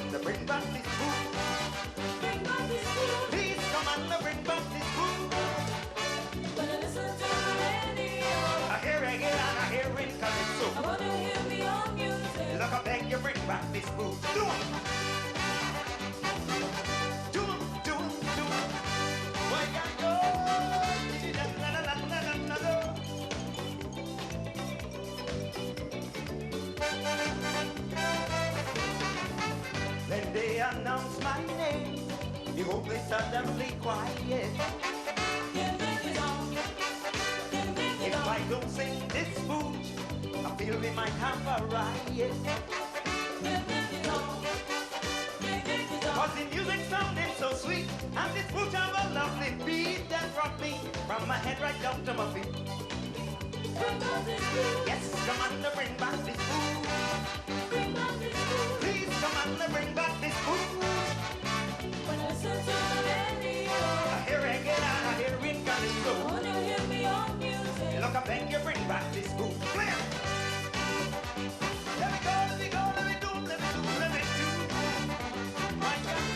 on the bring back this food. Bring back this food. Please come on the bring back this food. When I listen to the radio, I hear reggae and I hear it calypso. I want to hear me on music. Look, I beg you, bring back this food. Do it. Do it, do it, do it. Why can't go? When they announce my name, the whole place suddenly quiet. If I don't sing this food, I feel we might have a riot. Cause the music sounding so sweet, and this food have a lovely beat that brought me from my head right down to my feet. Yes, come on to bring back this food. Please come on to bring back this food. When I listen to the radio, I hear reggae and I hear it I calypso. want to hear me on music. Look, I beg you, bring back this food. Clear. Let me go, let me go, let me do, let me do, let me do. My God.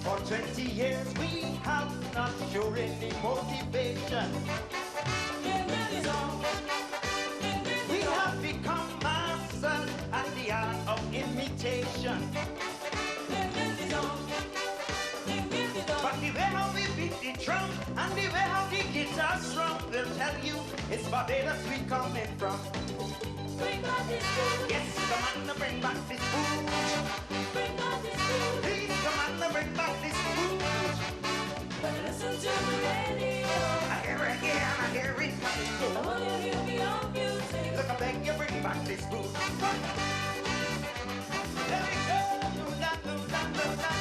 For 20 years we have not shown any motivation. We have become masters at the art of imitation. But the way how we beat the drum and the way how the guitar strum will tell you it's Barbados we coming from. Bring back this food. Yes, come on to bring back this food. Bring back this food. Please come on to bring back this food. When I listen to the radio, I hear reggae and I hear it I calypso. want to hear me on music. Look, I beg you, bring back this food. Let me go. La, la, la, la, la.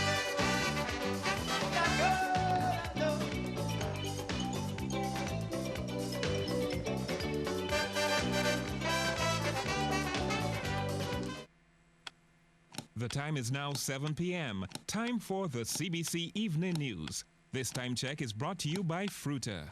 La, go, la, go. The time is now 7 p.m. Time for the CBC Evening News. This time check is brought to you by Fruta.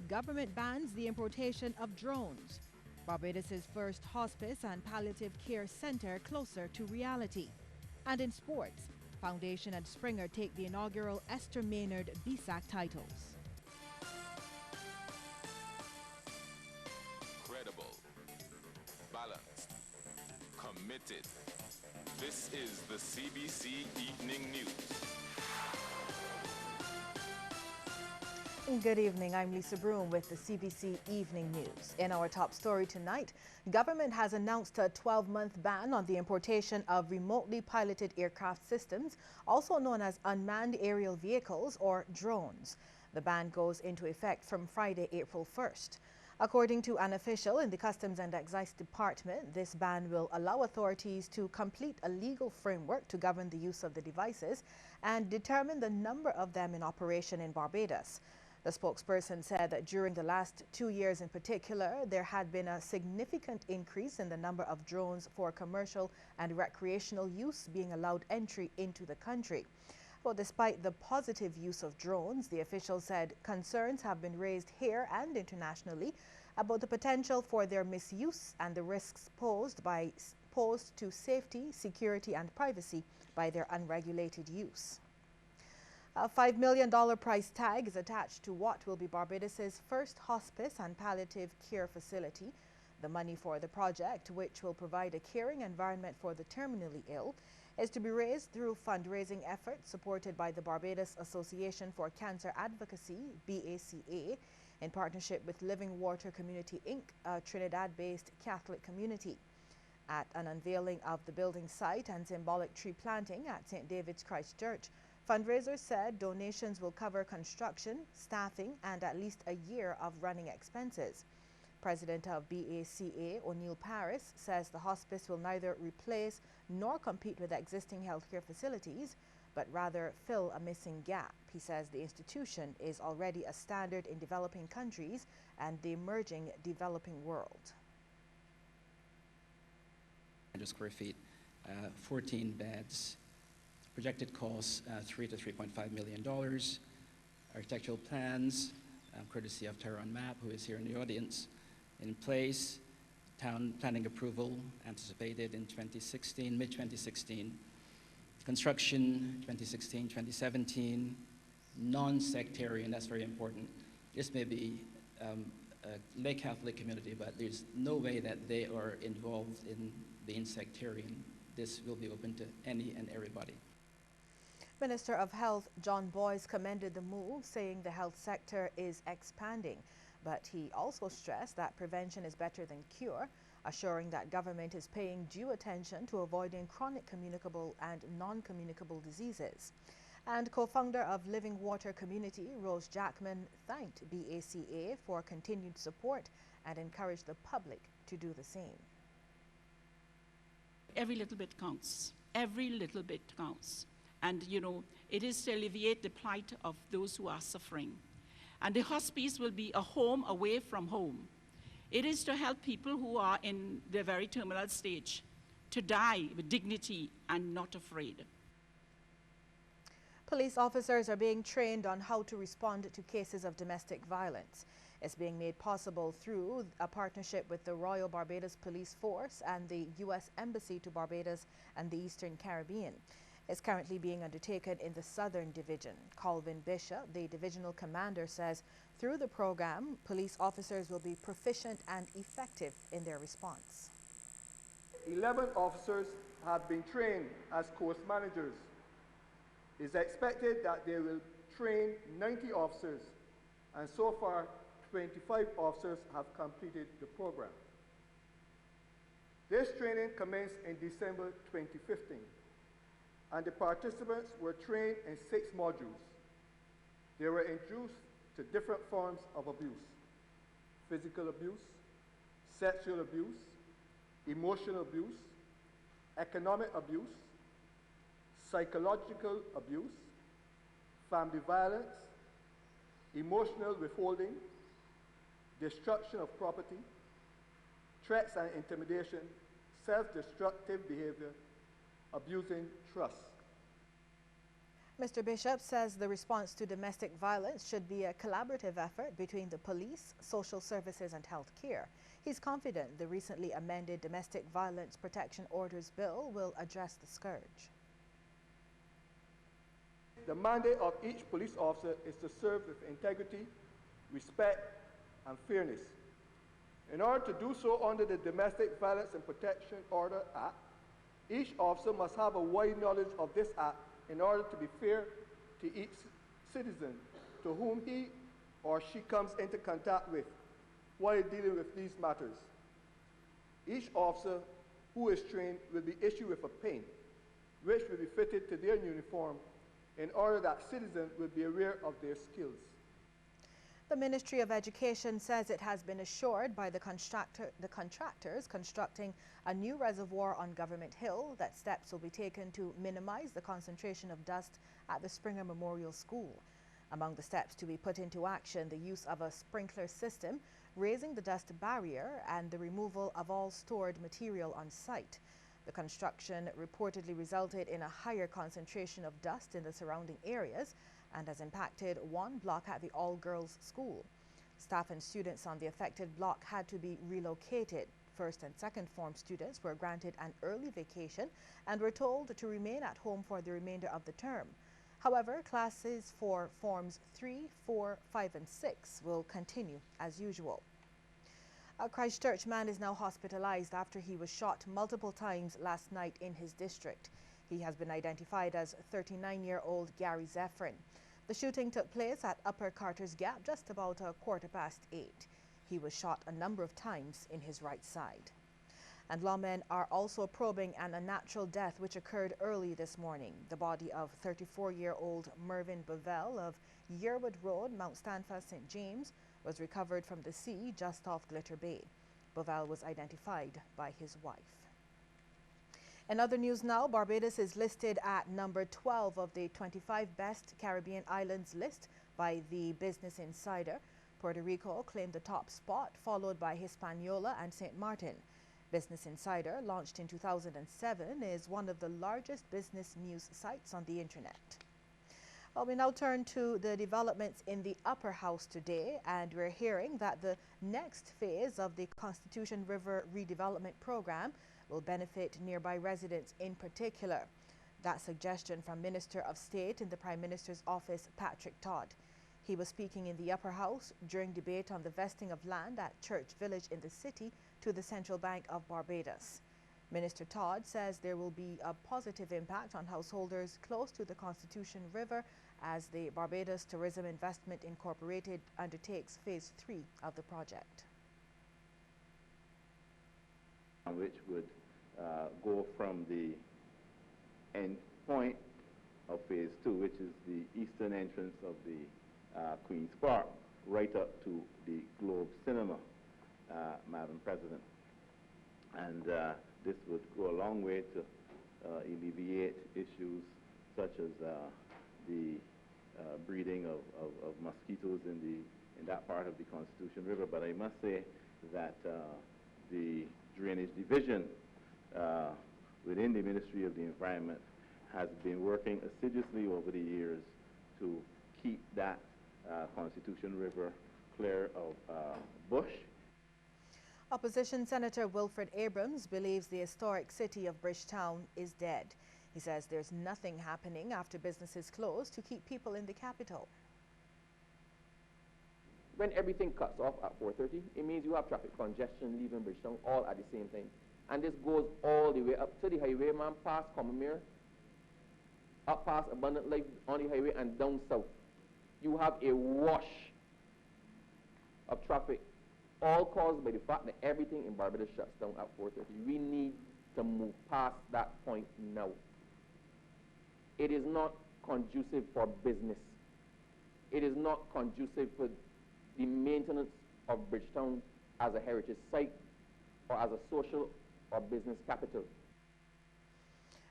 Government bans the importation of drones. Barbados' first hospice and palliative care center closer to reality. And in sports, Foundation and Springer take the inaugural Esther Maynard BSAC titles. Credible, balanced, committed. This is the CBC Evening News. Good evening, I'm Lisa Broom with the CBC Evening News. In our top story tonight, government has announced a 12-month ban on the importation of remotely piloted aircraft systems, also known as unmanned aerial vehicles or drones. The ban goes into effect from Friday, April 1st. According to an official in the Customs and Excise Department, this ban will allow authorities to complete a legal framework to govern the use of the devices and determine the number of them in operation in Barbados. The spokesperson said that during the last 2 years in particular, there had been a significant increase in the number of drones for commercial and recreational use being allowed entry into the country. Well, despite the positive use of drones, the official said concerns have been raised here and internationally about the potential for their misuse and the risks posed to safety, security and privacy by their unregulated use. A $5 million price tag is attached to what will be Barbados' first hospice and palliative care facility. The money for the project, which will provide a caring environment for the terminally ill, is to be raised through fundraising efforts supported by the Barbados Association for Cancer Advocacy, BACA, in partnership with Living Water Community Inc., a Trinidad-based Catholic community. At an unveiling of the building site and symbolic tree planting at St. David's Christchurch, fundraisers said donations will cover construction, staffing, and at least a year of running expenses. President of BACA, O'Neill Paris, says the hospice will neither replace nor compete with existing healthcare facilities, but rather fill a missing gap. He says the institution is already a standard in developing countries and the emerging developing world. 100 square feet, 14 beds, Projected costs, $3 to $3.5 million. Architectural plans, courtesy of Tyrone Mapp, who is here in the audience, in place. Town planning approval anticipated in 2016, mid-2016. Construction, 2016, 2017. Non-sectarian, that's very important. This may be a lay Catholic community, but there's no way that they are involved in being sectarian. This will be open to any and everybody. Minister of Health John Boyce commended the move, saying the health sector is expanding. But he also stressed that prevention is better than cure, assuring that government is paying due attention to avoiding chronic communicable and non-communicable diseases. And co-founder of Living Water Community, Rose Jackman, thanked BACA for continued support and encouraged the public to do the same. Every little bit counts. Every little bit counts. And, you know, it is to alleviate the plight of those who are suffering. And the hospice will be a home away from home. It is to help people who are in the very terminal stage to die with dignity and not afraid. Police officers are being trained on how to respond to cases of domestic violence. It's being made possible through a partnership with the Royal Barbados Police Force and the U.S. Embassy to Barbados and the Eastern Caribbean. It's currently being undertaken in the Southern Division. Colvin Bishop, the divisional commander, says through the program, police officers will be proficient and effective in their response. 11 officers have been trained as course managers. It is expected that they will train 90 officers, and so far 25 officers have completed the program. This training commenced in December 2015, and the participants were trained in 6 modules. They were introduced to different forms of abuse: physical abuse, sexual abuse, emotional abuse, economic abuse, psychological abuse, family violence, emotional withholding, destruction of property, threats and intimidation, self-destructive behavior, abusing trust. Mr. Bishop says the response to domestic violence should be a collaborative effort between the police, social services and health care. He's confident the recently amended Domestic Violence Protection Orders Bill will address the scourge. The mandate of each police officer is to serve with integrity, respect, and fairness. In order to do so under the Domestic Violence and Protection Order Act, each officer must have a wide knowledge of this act in order to be fair to each citizen to whom he or she comes into contact with while dealing with these matters. Each officer who is trained will be issued with a pin, which will be fitted to their uniform in order that citizens will be aware of their skills. The Ministry of Education says it has been assured by the contractors constructing a new reservoir on Government Hill that steps will be taken to minimize the concentration of dust at the Springer Memorial School. Among the steps to be put into action, the use of a sprinkler system, raising the dust barrier, and the removal of all stored material on site. The construction reportedly resulted in a higher concentration of dust in the surrounding areas and has impacted one block at the all-girls school. Staff and students on the affected block had to be relocated. First and second form students were granted an early vacation and were told to remain at home for the remainder of the term. However, classes for forms 3, 4, 5 and 6 will continue as usual. A Christchurch man is now hospitalized after he was shot multiple times last night in his district. He has been identified as 39-year-old Gary Zephyrin. The shooting took place at Upper Carter's Gap just about 8:15. He was shot a number of times in his right side. And lawmen are also probing an unnatural death which occurred early this morning. The body of 34-year-old Mervyn Bovell of Yearwood Road, Mount Stanford, St. James, was recovered from the sea just off Glitter Bay. Bovell was identified by his wife. In other news now, Barbados is listed at number 12 of the 25 best Caribbean islands list by the Business Insider. Puerto Rico claimed the top spot, followed by Hispaniola and St. Martin. Business Insider, launched in 2007, is one of the largest business news sites on the internet. Well, we now turn to the developments in the Upper House today, and we're hearing that the next phase of the Constitution River redevelopment program will benefit nearby residents in particular. That suggestion from Minister of State in the Prime Minister's office, Patrick Todd. He was speaking in the Upper House during debate on the vesting of land at Church Village in the city to the Central Bank of Barbados. Minister Todd says there will be a positive impact on householders close to the Constitution River as the Barbados Tourism Investment Incorporated undertakes Phase 3 of the project. Which would go from the end point of Phase 2, which is the eastern entrance of the Queen's Park, right up to the Globe Cinema, Madam President. And this would go a long way to alleviate issues such as the breeding of mosquitoes in that part of the Constitution River. But I must say that the Drainage Division within the Ministry of the Environment has been working assiduously over the years to keep that Constitution River clear of bush. Opposition Senator Wilfred Abrams believes the historic city of Bridgetown is dead. He says there's nothing happening after businesses close to keep people in the capital. When everything cuts off at 4:30, it means you have traffic congestion leaving Bridgetown all at the same time. And this goes all the way up to the highway, man, past Commonwealth, up past Abundant Life on the highway and down south. You have a wash of traffic, all caused by the fact that everything in Barbados shuts down at 4:30. We need to move past that point now. It is not conducive for business. It is not conducive for the maintenance of Bridgetown as a heritage site or as a social or business capital.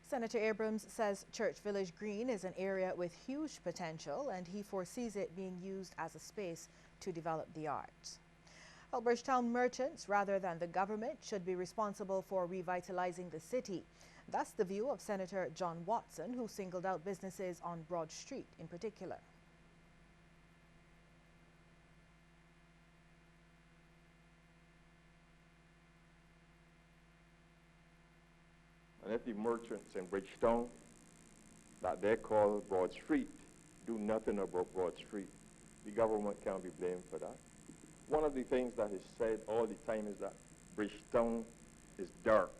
Senator Abrams says Church Village Green is an area with huge potential and he foresees it being used as a space to develop the arts. Well, Bridgetown merchants, rather than the government, should be responsible for revitalizing the city. That's the view of Senator John Watson, who singled out businesses on Broad Street in particular. And if the merchants in Bridgetown that they call Broad Street do nothing about Broad Street, the government can't be blamed for that. One of the things that is said all the time is that Bridgetown is dark.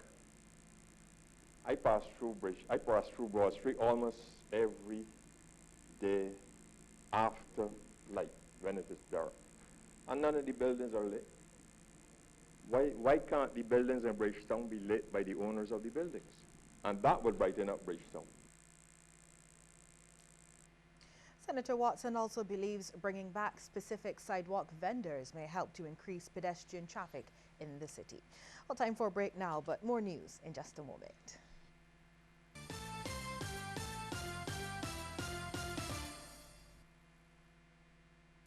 I pass through Broad Street almost every day after light when it is dark. And none of the buildings are lit. Why can't the buildings in Bridgetown be lit by the owners of the buildings? And that would brighten up Bridgetown. Senator Watson also believes bringing back specific sidewalk vendors may help to increase pedestrian traffic in the city. Well, time for a break now, but more news in just a moment.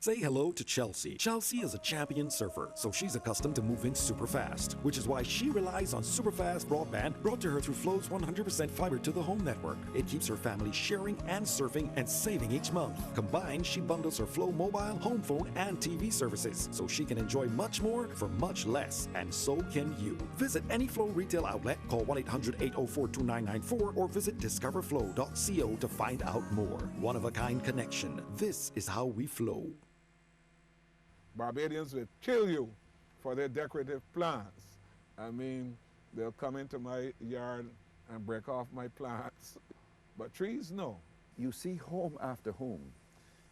Say hello to Chelsea. Chelsea is a champion surfer, so she's accustomed to moving super fast, which is why she relies on super fast broadband brought to her through Flow's 100% fiber to the home network. It keeps her family sharing and surfing and saving each month. Combined, she bundles her Flow mobile, home phone, and TV services, so she can enjoy much more for much less, and so can you. Visit any Flow retail outlet, call 1-800-804-2994, or visit discoverflow.co to find out more. One-of-a-kind connection. This is how we flow. Barbadians will kill you for their decorative plants. I mean, they'll come into my yard and break off my plants. But trees, no. You see home after home.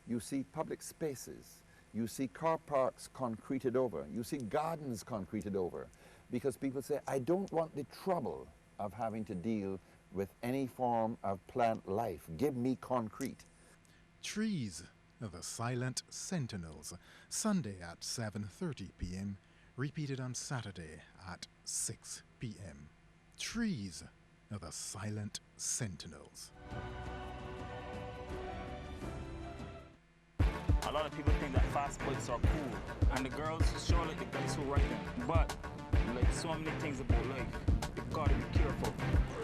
You see public spaces. You see car parks concreted over. You see gardens concreted over. Because people say, I don't want the trouble of having to deal with any form of plant life. Give me concrete. Trees are the silent sentinels. Sunday at 7:30 p.m. Repeated on Saturday at 6 p.m. Trees are the silent sentinels. A lot of people think that fast bikes are cool, and the girls show like the guys who ride them. But like so many things about life. You gotta be careful.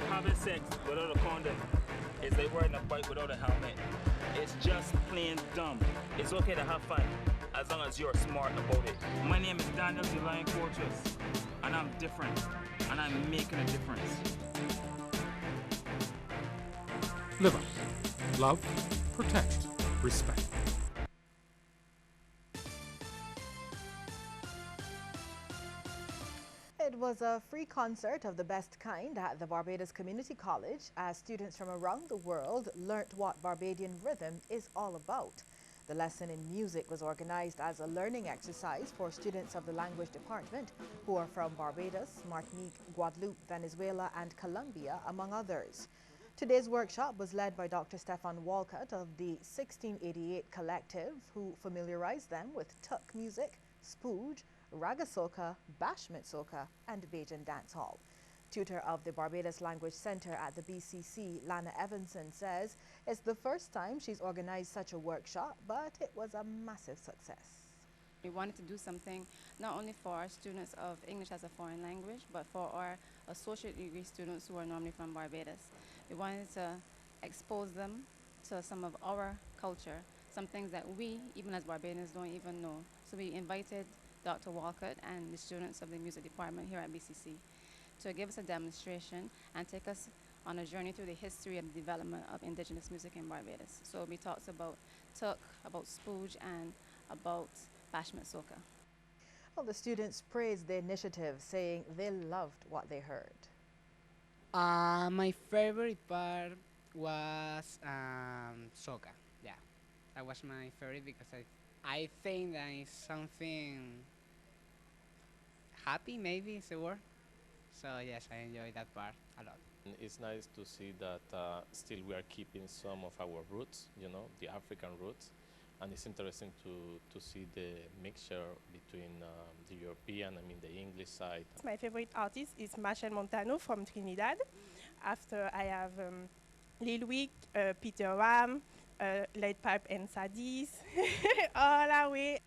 Having sex without a condom is like riding a bike without a helmet. It's just plain dumb. It's okay to have fun as long as you're smart about it. My name is Daniel the Lion Fortress, and I'm different, and I'm making a difference. Live up. Love, protect, respect. It was a free concert of the best kind at the Barbados Community College as students from around the world learnt what Barbadian rhythm is all about. The lesson in music was organized as a learning exercise for students of the language department who are from Barbados, Martinique, Guadeloupe, Venezuela and Colombia, among others. Today's workshop was led by Dr. Stefan Walcott of the 1688 Collective, who familiarized them with tuk music, spooge, raga soca, bashment soca and Bajan dancehall. Tutor of the Barbados Language Center at the BCC, Lana Evanson, says it's the first time she's organized such a workshop, but it was a massive success. We wanted to do something not only for our students of English as a foreign language, but for our associate degree students who are normally from Barbados. We wanted to expose them to some of our culture, some things that we, even as Barbadians, don't even know. So we invited Dr. Walcott and the students of the music department here at BCC to give us a demonstration and take us on a journey through the history and development of indigenous music in Barbados. So we talked about tuk, about spooge, and about bashment soca. Well, the students praised the initiative, saying they loved what they heard. My favorite part was soca. Yeah, that was my favorite because I think that is something happy, maybe is the word. So yes, I enjoyed that part a lot. It's nice to see that still we are keeping some of our roots, you know, the African roots. And it's interesting to see the mixture between the European, the English side. My favorite artist is Machel Montano from Trinidad. After I have Lil Wick, Peter Ram, Lead Pipe and Sadis, all the way.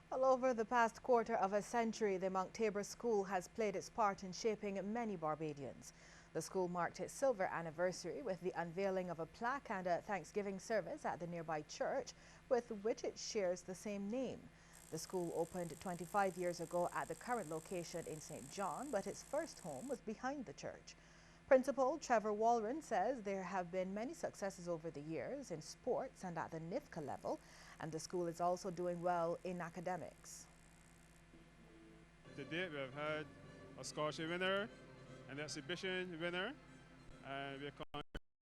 Well, over the past quarter of a century, the Mount Tabor School has played its part in shaping many Barbadians. The school marked its silver anniversary with the unveiling of a plaque and a Thanksgiving service at the nearby church with which it shares the same name. The school opened 25 years ago at the current location in St. John, but its first home was behind the church. Principal Trevor Walren says there have been many successes over the years in sports and at the NIFCA level, and the school is also doing well in academics. To date, we have had a scholarship winner, an exhibition winner, and we're